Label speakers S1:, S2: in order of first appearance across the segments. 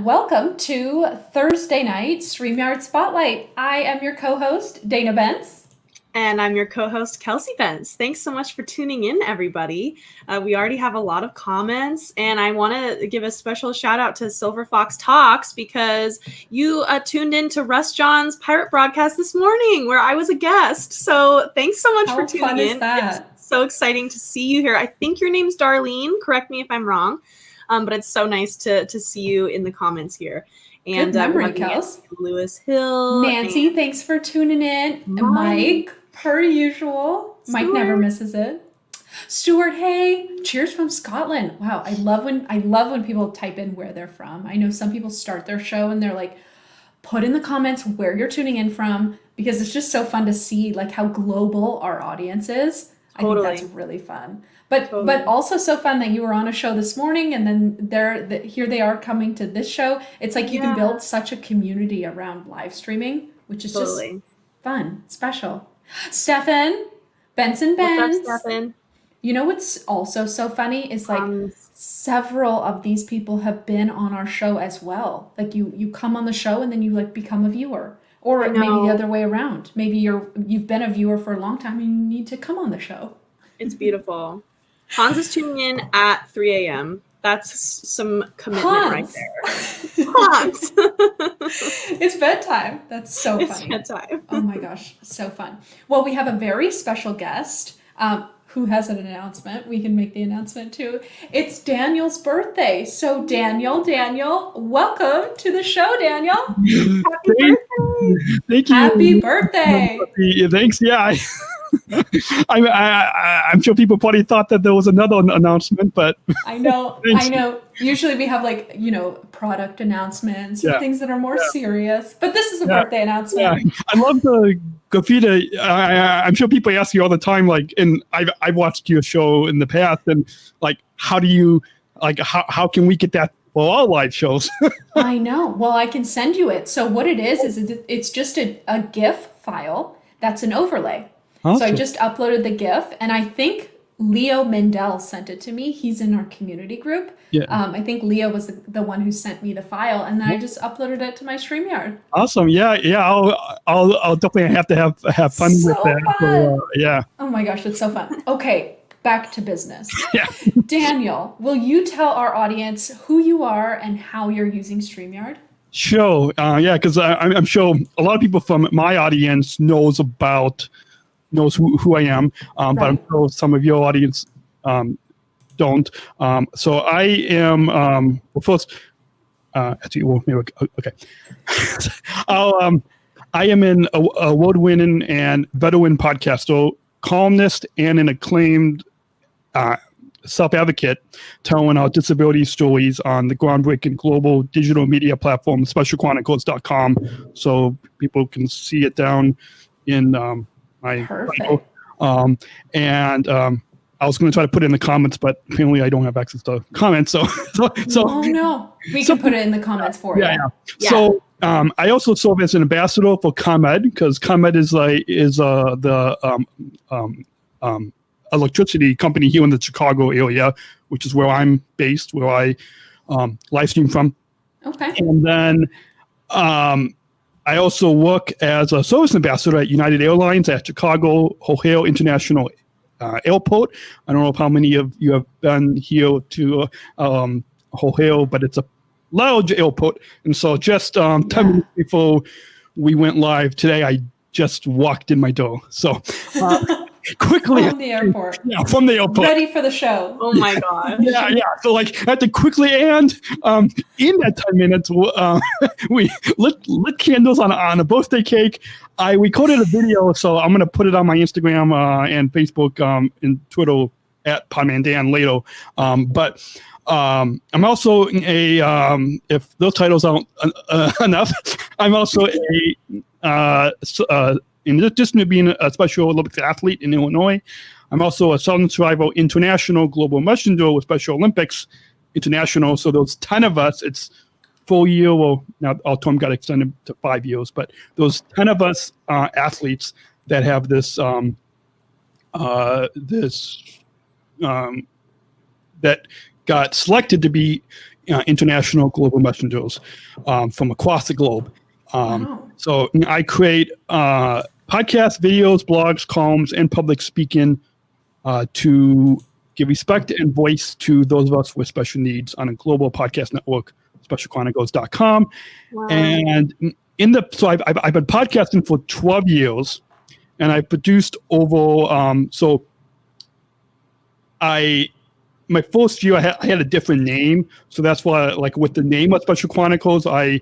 S1: welcome to Thursday night StreamYard Spotlight. I am your co-host, Dana Benz.
S2: And I'm your co-host, Kelsey Benz. Thanks so much for tuning in, everybody. We already have a lot of comments, and I want to give a special shout out to Silver Fox Talks because you tuned in to Russ John's pirate broadcast this morning where I was a guest. So thanks so much for tuning in.
S1: How fun is that?
S2: It's so exciting to see you here. I think your name's Darlene. Correct me if I'm wrong. But it's so nice to see you in the comments here. And
S1: good memory, Kels.
S2: Lewis Hill.
S1: Nancy, thanks for tuning in. Mike, per usual.
S2: Stuart.
S1: Mike never misses it. Stuart, hey, cheers from Scotland. Wow, I love when people type in where they're from. I know some people start their show and they're like, put in the comments where you're tuning in from, because it's just so fun to see like how global our audience is.
S2: Totally.
S1: I think that's really fun. But also so fun that you were on a show this morning and then here they are coming to this show. It's like you can build such a community around live streaming, which is just fun, special. Stefan, Benson Benz.
S2: What's up, Stefan?
S1: You know what's also so funny is like several of these people have been on our show as well. Like you come on the show and then you like become a viewer. Or maybe the other way around. Maybe you've been a viewer for a long time and you need to come on the show.
S2: It's beautiful. Hans is tuning in at 3 a.m. That's some commitment right there. Hans!
S1: It's bedtime. That's so funny.
S2: It's bedtime.
S1: Oh my gosh, so fun. Well, we have a very special guest who has an announcement. We can make the announcement too. It's Daniel's birthday. So Daniel, welcome to the show, Daniel.
S2: Happy birthday.
S3: Thank you.
S1: Happy birthday.
S3: Thanks. Yeah. I'm sure people probably thought that there was another announcement, but
S1: I know. Usually we have like, product announcements or things that are more serious, but this is a birthday announcement.
S3: Yeah. I love the graffiti. I'm sure people ask you all the time, like, and I've watched your show in the past, and like, how can we get that for all live shows?
S1: I know. Well, I can send you it. So what it is it's just a GIF file that's an overlay. Awesome. So I just uploaded the GIF, and I think Leo Mendel sent it to me. He's in our community group. Yeah. I think Leo was the one who sent me the file, and then I just uploaded it to my StreamYard.
S3: Awesome. Yeah. I'll definitely have to have fun with that.
S1: Fun. Oh my gosh, it's so fun. Okay, back to business. Yeah. Daniel, will you tell our audience who you are and how you're using StreamYard?
S3: Sure. Because I'm sure a lot of people from my audience knows who I am, but I'm sure some of your audience don't. So I am, well, first, actually, well, maybe, okay. I am an award-winning and veteran podcaster, columnist, and an acclaimed self-advocate telling our disability stories on the groundbreaking global digital media platform, specialchronicles.com, so people can see it down in my
S1: Perfect.
S3: I was going to try to put it in the comments, but apparently I don't have access to comments. So
S1: oh no, we can put it in the comments for you.
S3: Yeah. So I also serve as an ambassador for ComEd, because ComEd is the electricity company here in the Chicago area, which is where I'm based, where I live stream from.
S1: Okay.
S3: And then I also work as a service ambassador at United Airlines at Chicago O'Hare International Airport. I don't know how many of you have been here to O'Hare, but it's a large airport. And so just 10 minutes before we went live today, I just walked in my door. So quickly
S1: from the airport.
S3: Yeah, from the airport.
S1: Ready for the show.
S2: Oh my gosh.
S3: Yeah. So I had to quickly, and in that 10 minutes, we lit candles on a birthday cake. I recorded a video, so I'm gonna put it on my Instagram and Facebook and Twitter at PodmanDan later. But I'm also if those titles aren't enough, I'm also in addition to being a Special Olympics athlete in Illinois, I'm also a Southern Survival International Global Messenger with Special Olympics International. So those 10 of us, it's 4 year, well, now our term got extended to 5 years, but those 10 of us athletes that have this that got selected to be international global messengers from across the globe.
S1: Wow.
S3: So I create podcasts, videos, blogs, columns, and public speaking to give respect and voice to those of us with special needs on a global podcast network, specialchronicles.com.
S2: Wow.
S3: And so I've been podcasting for 12 years, and I produced over. My first year I had a different name, so that's why, like, with the name of Special Chronicles, I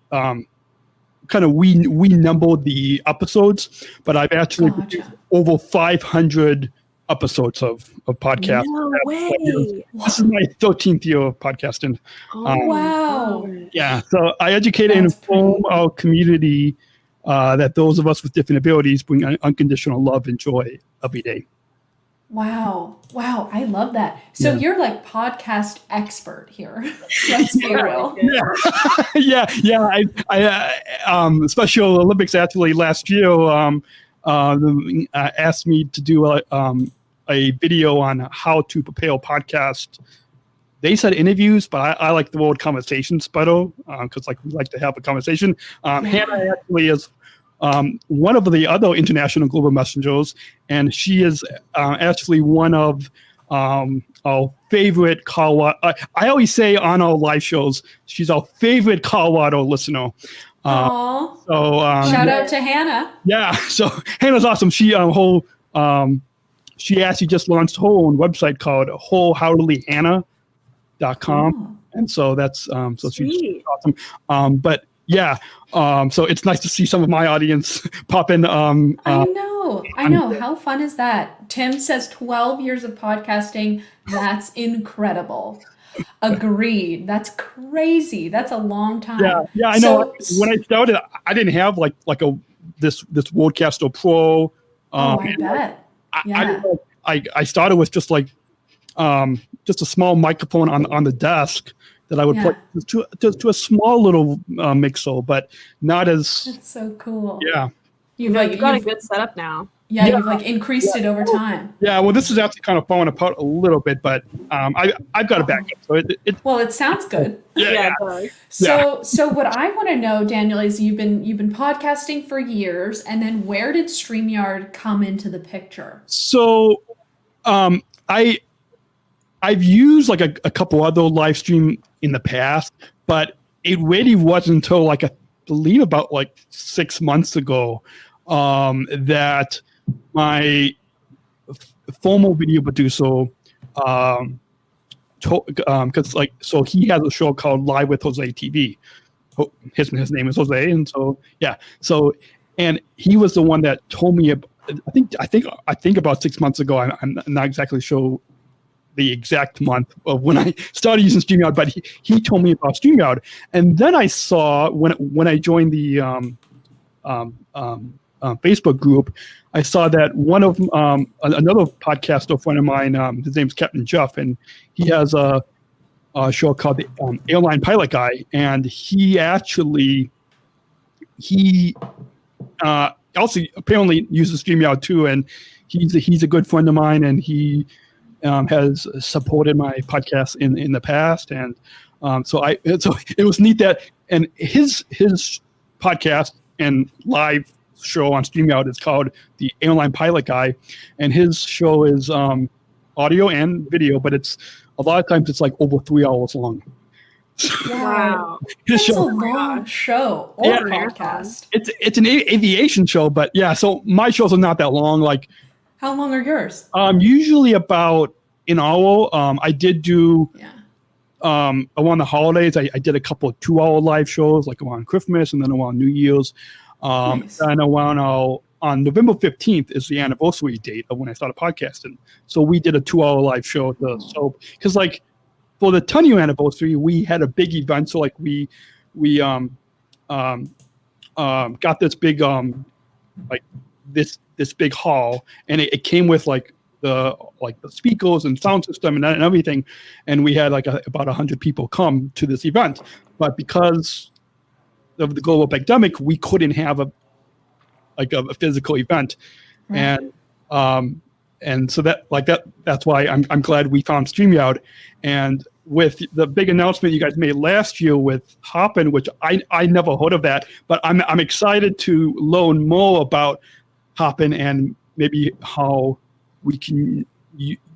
S3: kind of we numbered the episodes, but I've actually produced over 500 episodes of podcasts.
S2: No way.
S3: This is my 13th year of podcasting.
S1: Wow.
S3: Yeah, so I educate and
S1: That's
S3: inform
S1: pretty-
S3: our community that those of us with different abilities bring unconditional love and joy every day.
S1: Wow. Wow. I love that. So
S3: Yeah.
S1: you're like podcast expert here. Let's be real.
S3: I Special Olympics athlete last year asked me to do a video on how to prepare a podcast. They said interviews, but I like the word conversations better because we like to have a conversation. Hannah actually is one of the other international global messengers, and she is actually one of our favorite Colorado. I always say on our live shows, she's our favorite Colorado listener.
S1: Aw.
S3: So
S1: Shout out to Hannah.
S3: yeah, so Hannah's awesome. She actually just launched her own website called wholeheartedlyhannah.com, and so that's so she's
S2: Sweet.
S3: awesome. But yeah, so it's nice to see some of my audience pop in.
S1: I know. How fun is that? Tim says 12 years of podcasting. That's incredible. Agreed. That's crazy. That's a long time.
S3: Yeah, I know. When I started, I didn't have this Rodecaster Pro.
S1: I bet.
S3: I started with just a small microphone on the desk that I would put to a small little mixer, but not as.
S1: That's so cool.
S3: Yeah.
S2: You've got a good setup now.
S1: Yeah, you've increased it over time.
S3: Yeah, well, this is actually kind of falling apart a little bit, but I've got it back up. So
S1: it sounds good.
S2: Yeah.
S1: So what I want to know, Daniel, is you've been podcasting for years, and then where did StreamYard come into the picture?
S3: So, I've used a couple other live stream in the past, but it really wasn't until I believe about 6 months ago that my former video producer because so he has a show called Live with Jose TV. His name is Jose, and and he was the one that told me. I think about 6 months ago. I'm not exactly sure the exact month of when I started using StreamYard, but he told me about StreamYard, and then I saw when I joined the Facebook group, I saw that one of another podcaster friend of mine, his name's Captain Jeff, and he has a show called the Airline Pilot Guy, and he also apparently uses StreamYard too, and he's a good friend of mine, and he has supported my podcast in the past, and so it was neat that, and his podcast and live show on StreamYard is called the Airline Pilot Guy, and his show is audio and video, but it's a lot of times it's over 3 hours long.
S2: Wow.
S1: That's a long show or podcast.
S3: It's an aviation show, but yeah, so my shows are not that long.
S1: How long are yours?
S3: Usually about an hour. I did do around the holidays. I did a couple of 2-hour live shows, around Christmas and then around New Year's.
S1: Nice.
S3: And around on November 15th is the anniversary date of when I started podcasting. So we did a 2-hour live show. Because for the 10-year anniversary, we had a big event. So we got this big this big hall, and it came with the speakers and sound system and everything, and we had about 100 people come to this event. But because of the global pandemic, we couldn't have a physical event, right. and so that's why I'm glad we found StreamYard. And with the big announcement you guys made last year with Hopin, which I never heard of that, but I'm excited to learn more about Hopin and maybe how we can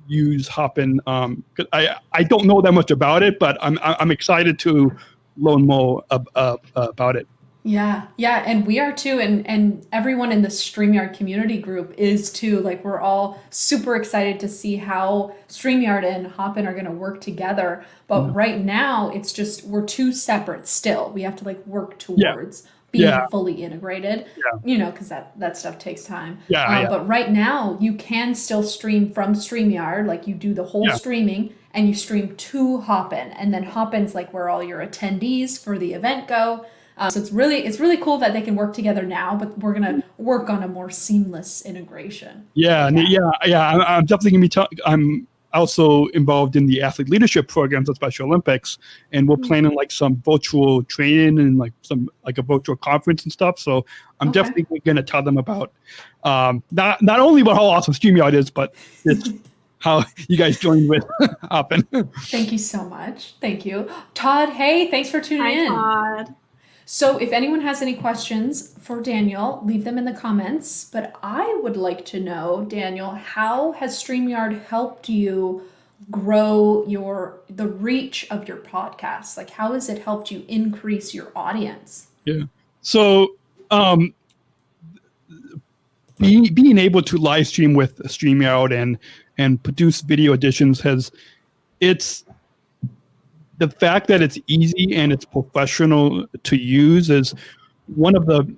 S3: use Hopin. I don't know that much about it, but I'm excited to learn more about it.
S1: Yeah, and we are too, and everyone in the StreamYard community group is too. Like, we're all super excited to see how StreamYard and Hopin are going to work together. But right now, it's just we're two separate still. We have to like work towards being fully integrated, because that stuff takes time. But right now, you can still stream from StreamYard, like you do the whole streaming, and you stream to Hopin, and then Hopin's like where all your attendees for the event go. So it's really cool that they can work together now, but we're gonna work on a more seamless integration.
S3: I'm definitely gonna be. I'm also involved in the athlete leadership programs at Special Olympics, and we're planning like some virtual training and like a virtual conference and stuff. So I'm definitely gonna tell them about not only about how awesome StreamYard is, but it's how you guys joined with Hopin.
S1: Thank you so much. Thank you, Todd. Hey, thanks for tuning in.
S2: Hi, Todd.
S1: So if anyone has any questions for Daniel, leave them in the comments. But I would like to know, Daniel, how has StreamYard helped you grow the reach of your podcast? Like, how has it helped you increase your audience? Yeah.
S3: So being able to live stream with StreamYard and produce video editions the fact that it's easy and it's professional to use is one of the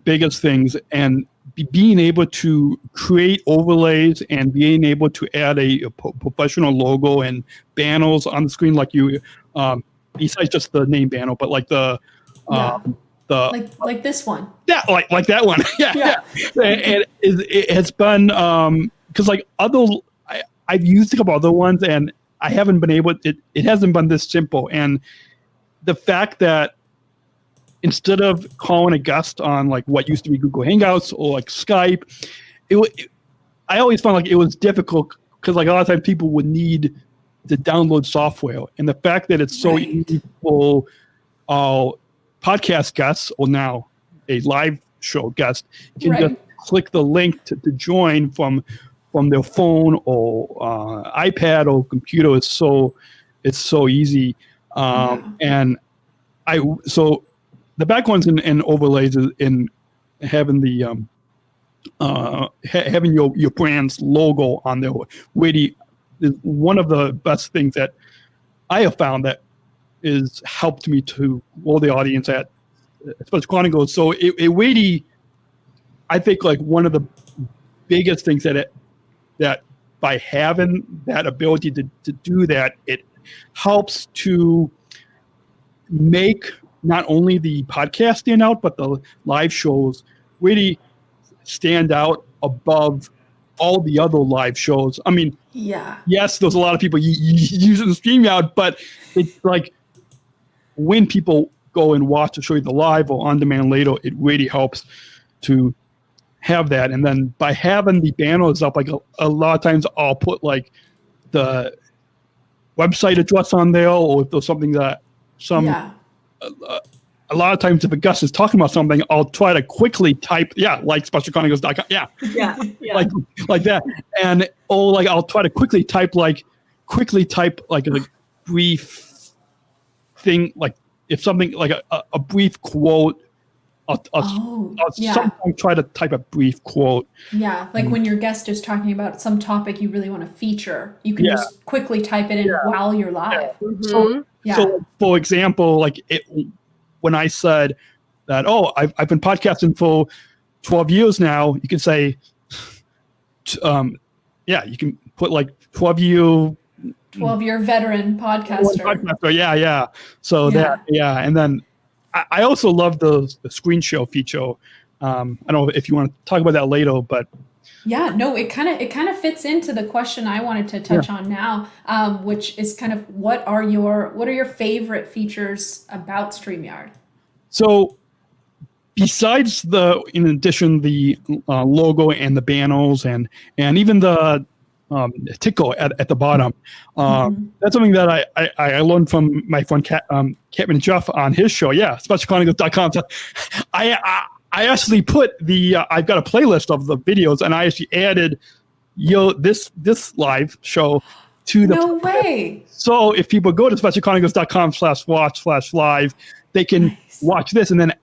S3: biggest things. And being able to create overlays and being able to add a professional logo and banners on the screen, like you, besides just the name banner, but like
S1: like this one.
S3: Yeah, like that one. And it has been because like I've used a couple other ones and I haven't been able. It hasn't been this simple, and the fact that instead of calling a guest on like what used to be Google Hangouts or like Skype, I always found like it was difficult because like a lot of times people would need to download software, and the fact that it's so easy for podcast guests or now a live show guest can just click the link to join from their phone or iPad or computer. It's so easy. And so the backgrounds and overlays is in having the having your brand's logo on there really is one of the best things that I have found that is helped me to grow the audience at Special Chronicles. So it really, I think like one of the biggest things that by having that ability to do that, it helps to make not only the podcast stand out, but the live shows really stand out above all the other live shows. I mean, yes, there's a lot of people using StreamYard, but it's like when people go and watch a show either live or on demand later, it really helps to have that. And then by having the banners up, like a lot of times I'll put like the website address on there, or if there's something that a lot of times if a guest is talking about something, I'll try to quickly type, like specialchronicles.com. Like that. And like I'll try to quickly type like a brief thing, like if something like a brief quote, I'll sometimes try to type a brief quote.
S1: Yeah, like when your guest is talking about some topic you really want to feature, you can just quickly type it in while you're live.
S3: So for example, like when I said that, I've been podcasting for 12 years now, you can say, you can put like 12-year
S1: veteran podcaster.
S3: So and then I also love the screen share feature. I don't know if you want to talk about that later, but
S1: it kind of fits into the question I wanted to touch on now, which is kind of what are your favorite features about StreamYard?
S3: So besides in addition the logo and the banners and even the tickle at the bottom. That's something that I learned from my friend Catman Jeff on his show. Yeah, SpecialChronicles.com. So I actually put I've got a playlist of the videos, and I actually added this live show to the.
S1: No way.
S3: So if people go to SpecialChronicles.com/watch/live, they can watch this, and then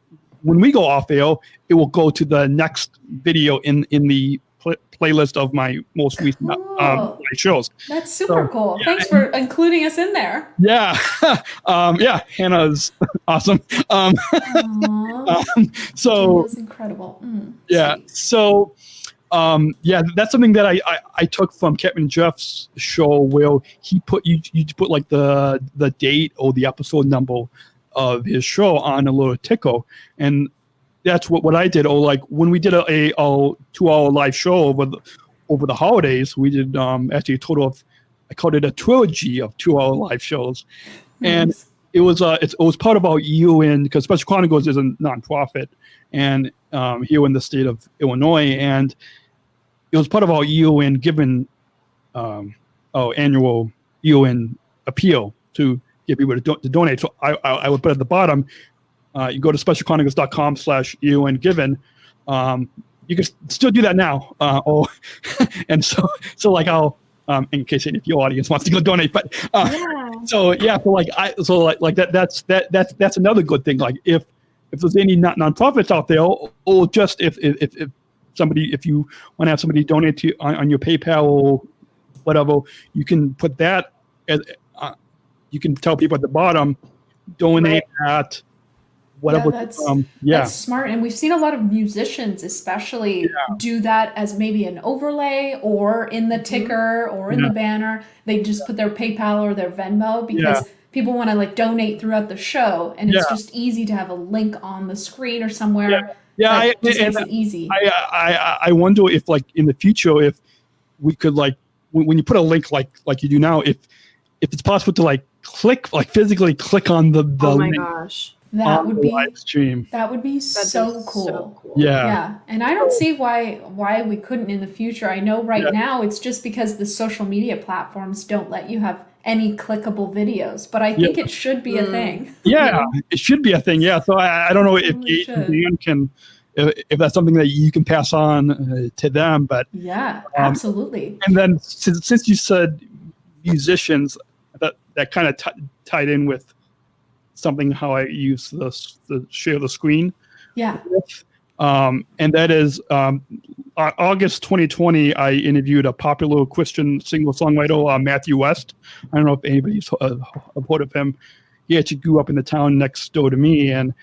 S3: when we go off air, it will go to the next video in the playlist of my most recent shows.
S1: That's super cool. Thanks for including us in there.
S3: Yeah. Hannah's awesome. So
S1: that's incredible.
S3: Yeah.
S1: Sweet.
S3: So that's something that I took from Captain Jeff's show, where he put you put like the date or the episode number of his show on a little tickle, and that's what I did. Or like when we did a 2-hour live show over the holidays, we did actually a total of, I called it a trilogy of 2-hour live shows.
S1: Nice.
S3: And it was part of our UN, because Special Chronicles is a nonprofit, and here in the state of Illinois, and it was part of our UN given our annual UN appeal to get people to donate. So I would put at the bottom. You go to specialchronicles.com/UN given. You can still do that now. And so like I'll in case any of your audience wants to go donate, but so that's another good thing. Like if there's any nonprofits out there, or just if you want to have somebody donate to on your PayPal or whatever, you can put that as you can tell people at the bottom, donate at whatever.
S1: That's smart. And we've seen a lot of musicians especially do that as maybe an overlay or in the ticker or in the banner. They just put their PayPal or their Venmo because people want to like donate throughout the show, and it's just easy to have a link on the screen or somewhere. That just makes it easy.
S3: I wonder if like in the future, if we could like when you put a link like you do now, if it's possible to like physically click on the link.
S2: Gosh.
S1: That would be
S3: live stream.
S1: That would be so cool.
S3: Yeah.
S1: And I don't see why we couldn't in the future. I know right now it's just because the social media platforms don't let you have any clickable videos, but I think it should be a thing.
S3: Yeah, it should be a thing. Yeah. So I don't know if Dan can, if that's something that you can pass on to them, but
S1: yeah, absolutely.
S3: And then since you said musicians, that kind of tied in with something how I use the share the screen.
S1: Yeah.
S3: And that is August 2020, I interviewed a popular Christian singer-songwriter, Matthew West. I don't know if anybody's heard of him. He actually grew up in the town next door to me. And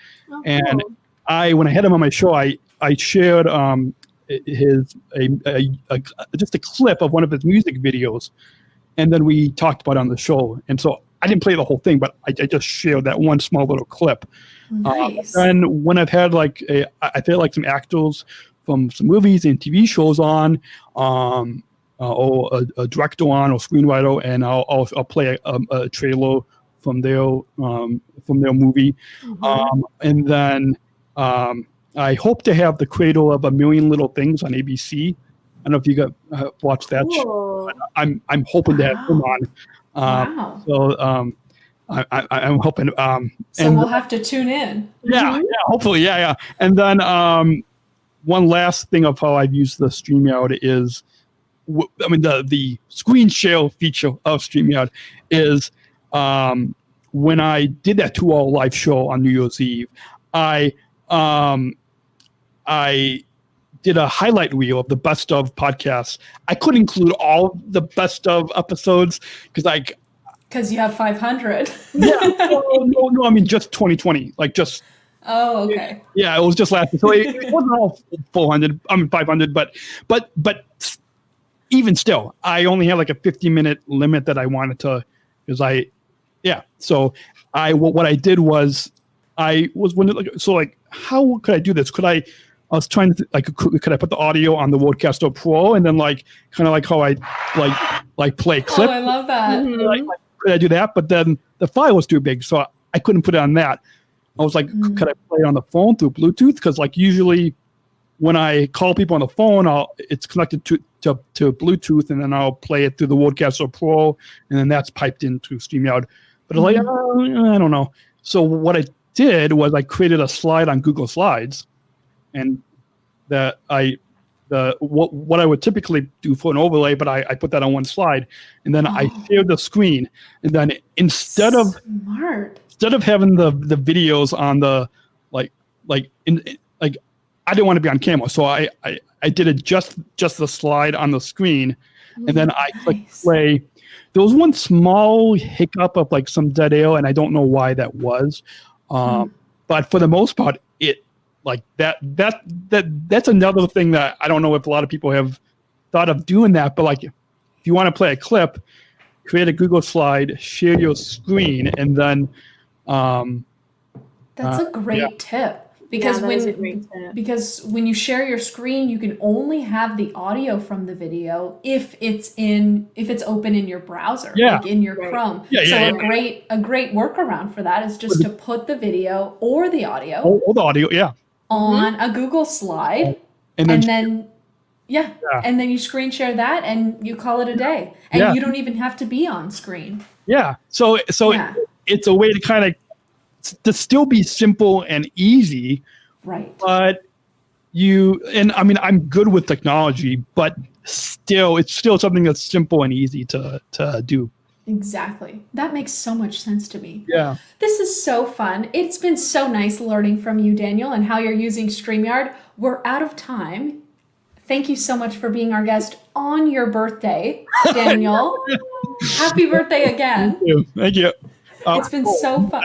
S3: when I had him on my show, I shared just a clip of one of his music videos. And then we talked about it on the show. And so I didn't play the whole thing, but I just shared that one small little clip.
S1: Nice.
S3: And when I've had I've had like some actors from some movies and TV shows on, or a director on, or screenwriter, and I'll play a trailer from their movie, and then I hope to have the Cradle of a Million Little Things on ABC. I don't know if you watched that show. I'm hoping to have him on.
S1: Wow.
S3: So I'm hoping.
S1: So we'll have to tune in.
S3: Yeah, hopefully, And then one last thing of how I've used the StreamYard is, the screen share feature of StreamYard is when I did that 2-hour live show on New Year's Eve, I did a highlight reel of the best of podcasts. I couldn't include all the best of episodes because
S1: you have 500.
S3: No, I mean just 2020,
S1: Oh, okay.
S3: Yeah, it was just last year. So it wasn't all 400. 500, but even still, I only had like a 50-minute limit that I wanted to, So what I did was how could I do this? I was trying to could I put the audio on the Rodecaster Pro and then kind of like how I play clip?
S1: Oh, I love that.
S3: Could I do that? But then the file was too big, so I couldn't put it on that. I was like, could I play it on the phone through Bluetooth? Because usually when I call people on the phone, it's connected to Bluetooth, and then I'll play it through the Rodecaster Pro, and then that's piped into StreamYard. But like, I don't know. So what I did was I created a slide on Google Slides, and what I would typically do for an overlay, but I put that on one slide, and then I shared the screen, and then instead of having the videos on the like I didn't want to be on camera, so I did it just the slide on the screen, and then I clicked play. There was one small hiccup of like some dead air, and I don't know why that was, but for the most part, it like that's another thing that I don't know if a lot of people have thought of doing that, but like if you want to play a clip, create a Google slide, share your screen, and then
S1: that's a great tip. Because when you share your screen, you can only have the audio from the video if it's open in your browser, like in your Chrome. A great workaround for that is just to put the video or the audio, on a Google slide, and then you screen share that, and you call it a day, and you don't even have to be on screen.
S3: So it's a way to kind of to still be simple and easy,
S1: right?
S3: But I'm good with technology, but it's still something that's simple and easy to do.
S1: Exactly. That makes so much sense to me.
S3: Yeah.
S1: This is so fun. It's been so nice learning from you, Daniel, and how you're using StreamYard. We're out of time. Thank you so much for being our guest on your birthday, Daniel. Happy birthday again.
S3: Thank you.
S1: It's been so fun.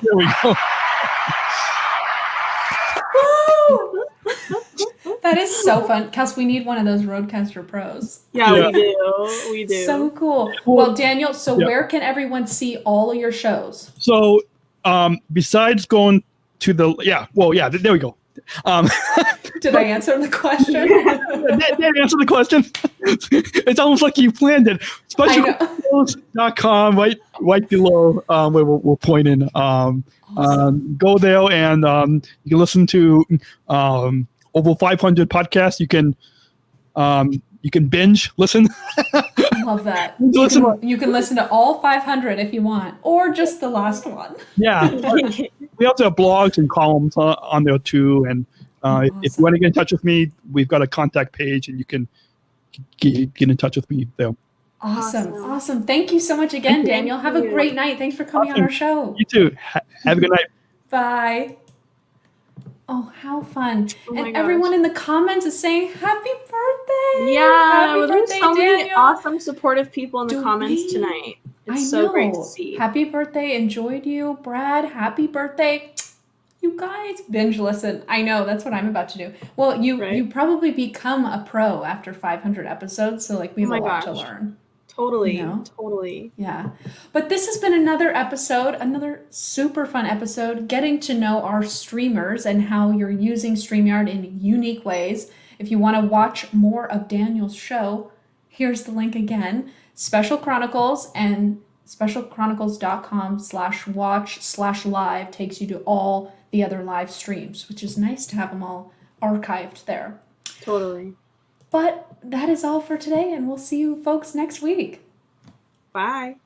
S3: There we go.
S1: Woo! That is so fun. Kels, we need one of those Rodecaster Pros.
S2: Yeah, we do.
S1: So cool. Well, Daniel, where can everyone see all of your shows?
S3: So besides going to there we go.
S1: Did I answer the question?
S3: Did answer the question? It's almost like you planned it. SpecialChronicles.com, right below where we're pointing. Go there, and you can listen to over 500 podcasts. You can binge listen.
S1: Love that. You can listen to all 500 if you want, or just the last one.
S3: Yeah. We also have blogs and columns on there too. And awesome. If you want to get in touch with me, we've got a contact page, and you can get in touch with me there.
S1: Awesome. Thank you so much again, Daniel. Have a great night. Thanks for coming on our show.
S3: You too. Have a good night.
S1: Bye. Oh, how fun. And everyone in the comments is saying happy birthday.
S2: Yeah,
S1: happy birthday,
S2: so many
S1: Daniel.
S2: awesome, supportive people in the comments tonight. It's so great to see.
S1: Happy birthday. Enjoyed you. Brad, happy birthday. You guys binge listen. I know, that's what I'm about to do. Well, you probably become a pro after 500 episodes, so like we have a lot to learn.
S2: Totally.
S1: Yeah. But this has been another super fun episode, getting to know our streamers and how you're using StreamYard in unique ways. If you want to watch more of Daniel's show, here's the link again. Special Chronicles and specialchronicles.com/watch/live takes you to all the other live streams, which is nice to have them all archived there.
S2: Totally.
S1: But that is all for today, and we'll see you folks next week.
S2: Bye.